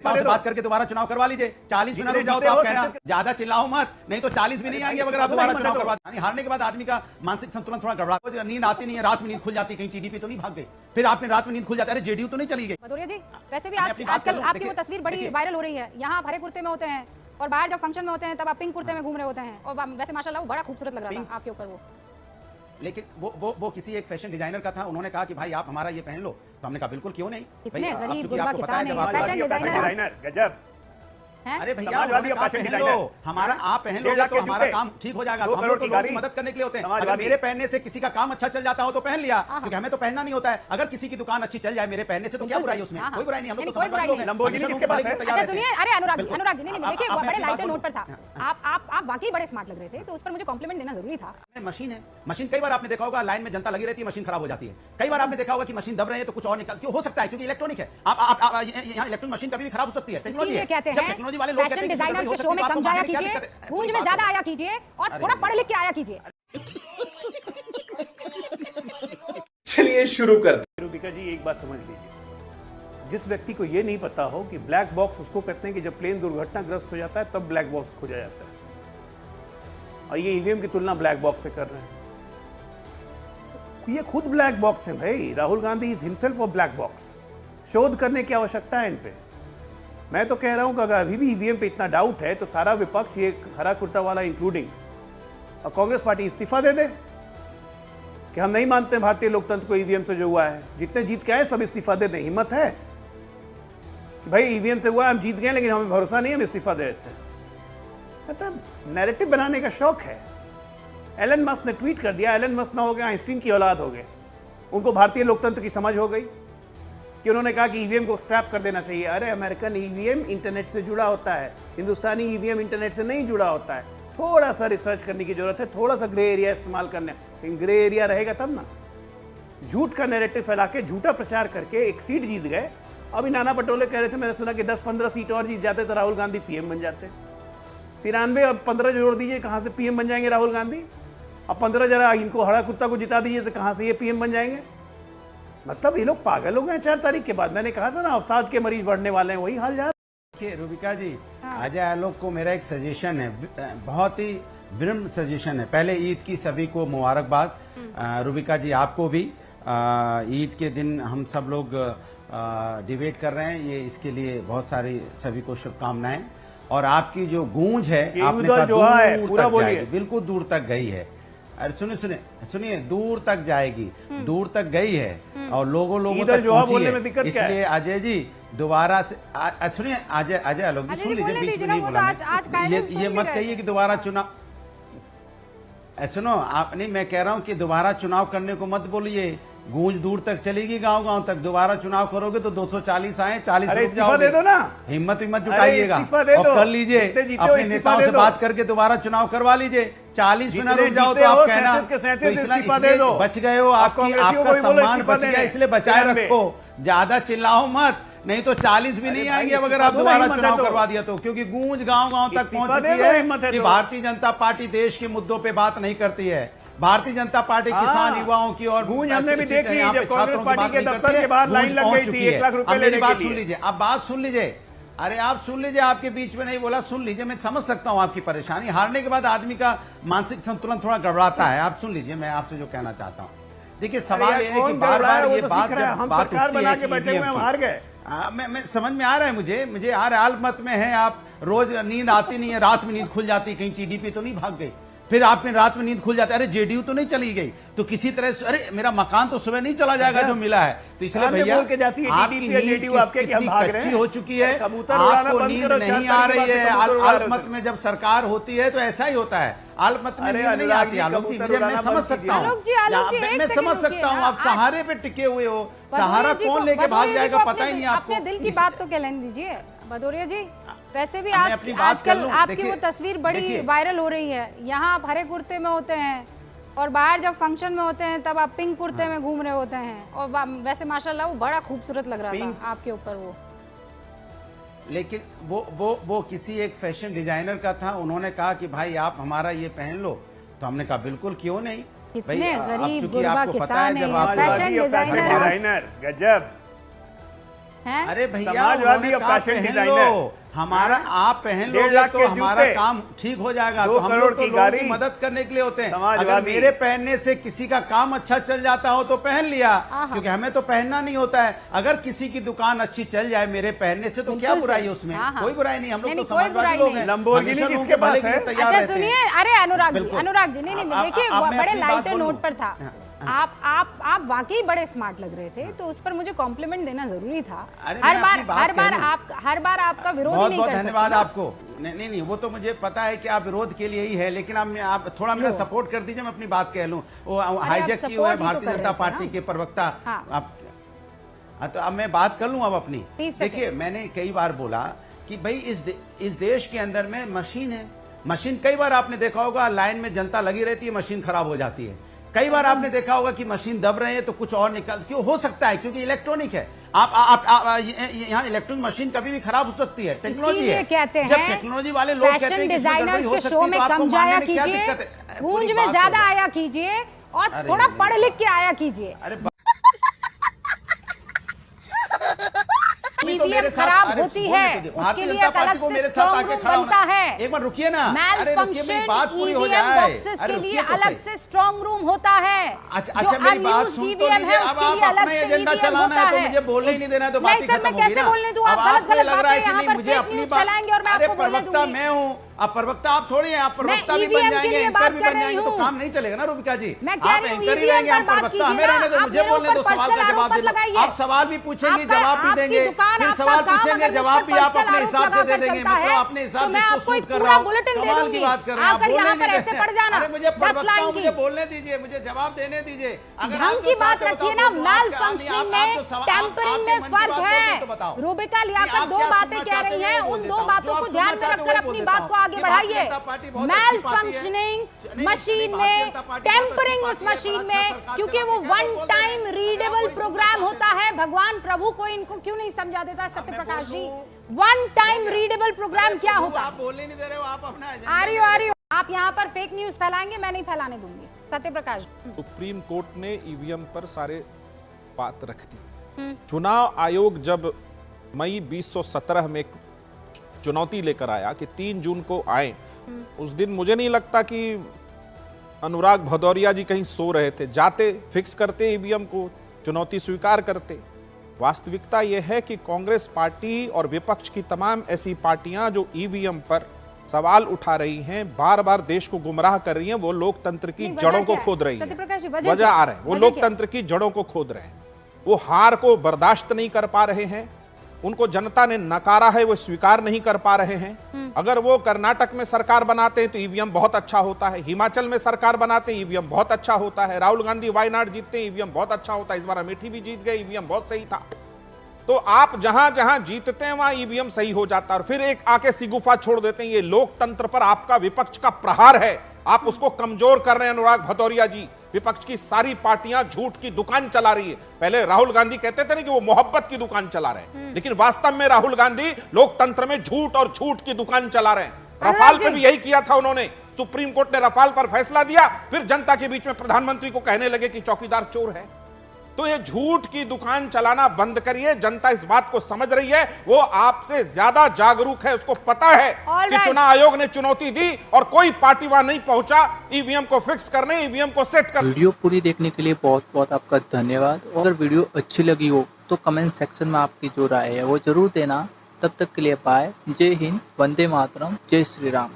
बात करके दोबारा चुनाव करवा लीजिए। 40 में ना रुक जाओ तो आप कहना ज्यादा चिल्लाओ मत, नहीं तो 40 भी नहीं आएंगे अगर आप दोबारा चुनाव करवा। हारने के बाद आदमी का मानसिक संतुलन थोड़ा गड़बड़ा, नींद आती नहीं है, रात में नींद खुल जाती है, कहीं टीडीपी तो नहीं भाग गई, फिर आपने रात में नींद खुल जाती है, अरे जेडीयू तो नहीं चली गई। भदौरिया जी वैसे भी आजकल आपकी वो तस्वीर बड़ी वायरल हो रही है, यहाँ आप हरे कुर्ते में होते हैं और बाहर जब फंक्शन में होते हैं तब आप पिंक कुर्ते में घूम रहे होते हैं, और वैसे माशाल्लाह वो बड़ा खूबसूरत लग रहा था आपके ऊपर वो। लेकिन वो किसी एक फैशन डिजाइनर का था, उन्होंने कहा कि भाई आप हमारा ये पहन लो, तो हमने कहा बिल्कुल क्यों नहीं। इतने गरीब गुरबा किसान है, फैशन डिजाइनर गजब। अरे भैया हमारा आप पहन लो तो हमारा काम ठीक हो जाएगा, हम लोग तो लोगों की मदद करने के लिए होते हैं। अगर मेरे पहनने से किसी का काम अच्छा चल जाता हो तो पहन लिया, क्योंकि हमें तो पहनना नहीं होता है। अगर किसी की दुकान अच्छी चल जाए मेरे पहनने से तो क्या बुराई उसमें, कोई बुराई नहीं, हम लोग तो लंबोर्गिनी किसके पास है। अच्छा सुनिए, अरे अनुराग जी नहीं देखिए बड़े लाइटर नोट पर था, आप वाकई बड़े स्मार्ट लग रहे थे, तो उस पर मुझे कॉम्प्लीमेंट देना जरूरी था। मशीन है, मशीन कई बार आपने देखा होगा लाइन में जनता लगी रहती है, मशीन खराब हो जाती है। कई बार आपने देखा होगा कि मशीन दब रहे हैं तो कुछ और निकल, क्यों हो सकता है, क्योंकि इलेक्ट्रॉनिक है। आप यहाँ इलेक्ट्रॉनिक मशीन कभी भी खराब हो सकती है, टेक्नोलॉजी है। टेक्नोलॉजी वाले लोग कहते हैं के शो में कम जाया कीजिए, गूंज में ज्यादा आया कीजिए और थोड़ा पढ़ लिख के आया कीजिए। चलिए शुरू करते हैं। रूबिका जी एक बात समझ लीजिए, जिस व्यक्ति को यह नहीं पता हो कि ब्लैक बॉक्स उसको कहते हैं कि जब प्लेन दुर्घटनाग्रस्त हो जाता है तब ब्लैक बॉक्स खोजा जाता है, और ये ईवीएम की तुलना ब्लैक बॉक्स से कर रहे हैं। ये खुद ब्लैक बॉक्स है भाई, Rahul Gandhi is himself of black box. शोध करने की आवश्यकता है इन पे। मैं तो कह रहा हूं कि अगर अभी भी ईवीएम पे इतना डाउट है तो सारा विपक्ष, ये हरा कुर्ता वाला इंक्लूडिंग, और कांग्रेस पार्टी इस्तीफा दे दे कि हम नहीं मानते भारतीय लोकतंत्र को ईवीएम से जो हुआ है। जितने जीत के आए सब इस्तीफा दे दें। हिम्मत है कि भाई ईवीएम से हुआ, हम जीत गए लेकिन हमें भरोसा नहीं, हम इस्तीफा दे देते हैं। मतलब नैरेटिव बनाने का शौक है। एलन मस्क ने ट्वीट कर दिया, एलन मस्क ना हो गया आइंस्टीन की औलाद हो गए। उनको भारतीय लोकतंत्र की समझ हो गई कि उन्होंने कहा कि ईवीएम को स्क्रैप कर देना चाहिए। अरे अमेरिकन ईवीएम इंटरनेट से जुड़ा होता है, हिंदुस्तानी ईवीएम इंटरनेट से नहीं जुड़ा होता है। थोड़ा सा रिसर्च करने की जरूरत है, थोड़ा सा ग्रे एरिया इस्तेमाल करना, लेकिन ग्रे एरिया रहेगा तब ना। झूठ का नैरेटिव फैला के झूठा प्रचार करके एक सीट जीत गए। अभी नाना पटोले कह रहे थे, मैंने सुना कि 10-15 सीट और जीत जाते तो राहुल गांधी पीएम बन जाते। 93 अब 15 जोड़ दीजिए, कहाँ से पीएम बन जाएंगे राहुल गांधी। अब 15 जरा इनको हरा कुत्ता को जिता दीजिए तो कहाँ से ये पीएम बन जाएंगे। मतलब ये लोग पागल हो गए। 4 तारीख के बाद मैंने कहा था ना अवसाद के मरीज बढ़ने वाले हैं, वही हाल जा रहा है। रूबिका जी, अजय आलोक को मेरा एक सजेशन है, बहुत ही विनम्र सजेशन है। पहले ईद की सभी को मुबारकबाद। रूबिका जी आपको भी ईद के दिन हम सब लोग डिबेट कर रहे हैं, ये इसके लिए बहुत सारी सभी को शुभकामनाएं। और आपकी जो गूंज है आपने कहा दूर तक बिल्कुल दूर तक गई है। अरे सुनिए दूर तक जाएगी, दूर तक गई है और लोगों तक पहुंची है। इसलिए अजय जी दोबारा से सुनिए, अजय आलोक जी सुन लीजिए, बीच में नहीं बोला। ये मत कहिए कि दोबारा चुनाव, सुनो आप नहीं, मैं कह रहा हूं कि दोबारा चुनाव करने को मत बोलिए। गूंज दूर तक चलेगी, गांव तक। दोबारा चुनाव करोगे तो 240 आए, 40 दे दो ना। हिम्मत जुटाइएगा और कर लीजिए, अपने नेताओं से बात करके दोबारा चुनाव करवा लीजिए। 40 में ना रुक जाओ तो आप कहना तो बच गए हो, आपका सम्मान बच गया, इसलिए बचाए रखो, ज्यादा चिल्लाओ मत, नहीं तो 40 भी नहीं आएंगे अगर आप दोबारा चुनाव करवा दिया तो। क्योंकि गूंज गांव तक पहुंच चुकी है कि भारतीय जनता पार्टी देश के मुद्दों पे बात नहीं करती है। भारतीय जनता पार्टी किसान युवाओं की और गूंज हमने भी देखी जब कांग्रेस पार्टी के दफ्तर के बाहर लाइन लग गई थी 1 लाख रुपए लेने के लिए। बात सुन लीजिए, अब बात सुन लीजिए। अरे आप सुन लीजिए, आपके बीच में नहीं बोला, सुन लीजिए। मैं समझ सकता हूं आपकी परेशानी। हारने के बाद आदमी का मानसिक संतुलन थोड़ा गड़बड़ाता है। आप सुन लीजिए, मैं आपसे जो कहना चाहता हूं, देखिए सवाल ये है कि बार-बार ये बात सरकार बना के बैठे हुए हम हार गए। मैं समझ में आ रहा है, मुझे आ रहा है। आलमत में है आप, रोज नींद आती नहीं है, रात में नींद खुल जाती, कहीं टीडीपी तो नहीं भाग गई, फिर आपने रात में नींद खुल जाती है, अरे जेडीयू तो नहीं चली गई, तो किसी तरह से अरे मेरा मकान तो सुबह नहीं चला जाएगा जो मिला है। तो इसलिए भैया आपकी नींद हो चुकी है, आपको नींद नहीं आ रही है। आलमत में जब सरकार होती है तो ऐसा ही होता है। आलमत में नींद नहीं आती। आलोक जी मैं समझ सकता हूँ, मैं समझ सकता हूँ, आप सहारे पे टिके हुए हो। सहारा कौन लेके भाग जाएगा पता ही नहीं आपको। अपने दिल की बात तो कहने दीजिए भदौरिया जी। वैसे भी आजकल आपकी वो तस्वीर बड़ी वायरल हो रही है, यहाँ आप हरे कुर्ते में होते हैं और बाहर जब फंक्शन में होते हैं तब आप पिंक कुर्ते में घूम रहे होते हैं, और वैसे माशाल्लाह वो बड़ा खूबसूरत लग रहा था आपके ऊपर वो। लेकिन वो किसी एक फैशन डिजाइनर का था, उन्होंने कहा कि भाई आप हमारा ये पहन लो, तो हमने कहा बिल्कुल क्यों नहीं। इतने गरीब गुरबा किसान है, फैशन डिजाइनर गजब। हैं? अरे भैया समाजवादी अब फैशन डिजाइनर, हमारा आप पहन लोगे तो हमारा काम ठीक हो जाएगा। 2 करोड़ की गाड़ी मदद करने के लिए होते हैं। समाजवादी, अगर मेरे पहनने से किसी का काम अच्छा चल जाता हो तो पहन लिया, क्योंकि हमें तो पहनना नहीं होता है। अगर किसी की दुकान अच्छी चल जाए मेरे पहनने से तो क्या बुराई है उसमें? कोई बुराई नहीं, हम लोग तो समाजवादी लोग हैं। लंबोर्गिनी किसके पास है? अच्छा सुनिए, अरे अनुराग जी नहीं देखिए, बड़े लाइटर नोट पर था। आप वाकई बड़े स्मार्ट लग रहे थे, तो उस पर मुझे कॉम्प्लीमेंट देना जरूरी था। हर बार आपका विरोध नहीं कर सकते। धन्यवाद आपको। नहीं, वो तो मुझे पता है कि आप विरोध के लिए ही है, लेकिन आप थोड़ा मेरा सपोर्ट कर दीजिए, मैं अपनी बात कह लूं। वो हाईजैक की हुआ है भारतीय जनता पार्टी के प्रवक्ता। तो अब मैं बात कर लूं अब अपनी। देखिए, मैंने कई बार बोला कि भाई इस देश के अंदर में मशीन है। मशीन कई बार आपने देखा होगा, लाइन में जनता लगी रहती है, मशीन खराब हो जाती है। कई बार आपने देखा होगा कि मशीन दब रहे हैं तो कुछ और निकल, क्यों हो सकता है? क्योंकि इलेक्ट्रॉनिक है। आप यहाँ इलेक्ट्रॉनिक मशीन कभी भी खराब हो सकती है, टेक्नोलॉजी है। कहते हैं जब टेक्नोलॉजी वाले लोग कहते हैं डिजाइनर्स के शो में कम जाया कीजिए, गूंज में ज्यादा आया कीजिए और थोड़ा पढ़ लिख के आया कीजिए। ईवीएम खराब होती है, उसके लिए एक अलग से स्ट्रांग रूम बनता है। एक बार रुकिए ना, मेल फंक्शन ईवीएम बॉक्सेस के लिए अलग से स्ट्रांग रूम होता है। अच्छा मेरी बात सुन तो लीजिए। अब आप अपना एजेंडा चलाना है तो मुझे बोलने ही नहीं देना है, तो बात खत्म होगी ना। कैसे बोलने दूं? आप गलत लग रहा है कि नहीं मुझे अपनी बात फैलाएंगे और मैं आपको बोलने दूंगी। प्रवक्ता मैं हूँ, आप प्रवक्ता आप थोड़ी हैं, आप प्रवक्ता भी बन जाएंगे, एंकर भी बन जाएंगे, तो काम नहीं चलेगा ना रुबिका जी। आप एंकर ही रहेंगे, हम प्रवक्ता हमें रहने दो, मुझे बोलने दो, सवाल का जवाब दे। आप सवाल भी पूछेंगे, जवाब भी देंगे, फिर सवाल पूछेंगे, जवाब भी आप अपने हिसाब से दे देंगे। मतलब अपने हिसाब से इसको सूट कर रहा हूँ, कमाल की बात कर रहे हैं आप। बोलने नहीं देते। अरे मुझे प्रवक्ता हूँ, मुझे बोलने दीजिए, मुझे जवाब देने दीजिए। ढंग की बात रखिए ना। मेल फंक्शनिंग में, टेम्परिंग में फर्क है। रुबिका लियाकत 2 बातें कह रही हैं, उन 2 बातों को ध्यान में रखकर अपनी बात को आगे बढ़ाइए। मेल फंक्शनिंग मशीन में, टेम्परिंग उस मशीन में, क्योंकि वो 1 टाइम रीडेबल प्रोग्राम होता है। भगवान प्रभु को इनको क्यों नहीं समझा देता Satya Prakash ji? 1 time readable programme क्या होता है? आप बोलने नहीं दे रहे हो, आप अपना आ रही हो। आप यहाँ पर फेक न्यूज फैलाएंगे, मैं नहीं फैलाने दूंगी। सत्य प्रकाश, सुप्रीम कोर्ट ने ईवीएम पर सारे बात रख दी। चुनाव आयोग जब मई 2017 में चुनौती लेकर आया कि 3 जून को आए, उस दिन मुझे नहीं लगता कि अनुराग भदौरिया जी कहीं सो रहे थे। जाते, फिक्स करते ईवीएम को, चुनौती स्वीकार करते। वास्तविकता यह है कि कांग्रेस पार्टी और विपक्ष की तमाम ऐसी पार्टियां जो ईवीएम पर सवाल उठा रही हैं, बार बार देश को गुमराह कर रही हैं, वो लोकतंत्र की जड़ों को खोद रही हैं। वजह आ रहे हैं, वो लोकतंत्र की जड़ों को खोद रहे हैं। वो हार को बर्दाश्त नहीं कर पा रहे हैं, उनको जनता ने नकारा है, वो स्वीकार नहीं कर पा रहे हैं। अगर वो कर्नाटक में सरकार बनाते हैं तो ईवीएम बहुत अच्छा होता है, हिमाचल में सरकार बनाते हैं ईवीएम बहुत अच्छा होता है, राहुल गांधी वायनाड जीतते हैं ईवीएम बहुत अच्छा होता है, इस बार अमेठी भी जीत गए, ईवीएम बहुत सही था। तो आप जहां जहां जीतते हैं वहां ईवीएम सही हो जाता है, और फिर एक आके सिगुफा छोड़ देते हैं। ये लोकतंत्र पर आपका विपक्ष का प्रहार है, आप उसको कमजोर कर रहे हैं। अनुराग भदौरिया जी, विपक्ष की सारी पार्टियां झूठ की दुकान चला रही है। पहले राहुल गांधी कहते थे ना कि वो मोहब्बत की दुकान चला रहे हैं, लेकिन वास्तव में राहुल गांधी लोकतंत्र में झूठ और छूट की दुकान चला रहे हैं। रफाल पे भी यही किया था उन्होंने। सुप्रीम कोर्ट ने रफाल पर फैसला दिया, फिर जनता के बीच में प्रधानमंत्री को कहने लगे कि चौकीदार चोर है। तो ये झूठ की दुकान चलाना बंद करिए। जनता इस बात को समझ रही है, वो आपसे ज्यादा जागरूक है, उसको पता है कि चुनाव आयोग ने चुनौती दी और कोई पार्टी वहां नहीं पहुंचा ईवीएम को फिक्स करने, ईवीएम को सेट करने। वीडियो पूरी देखने के लिए बहुत बहुत आपका धन्यवाद। और अगर वीडियो अच्छी लगी हो तो कमेंट सेक्शन में आपकी जो राय है वो जरूर देना। तब तक के लिए बाय। जय हिंद, वंदे मातरम, जय श्री राम।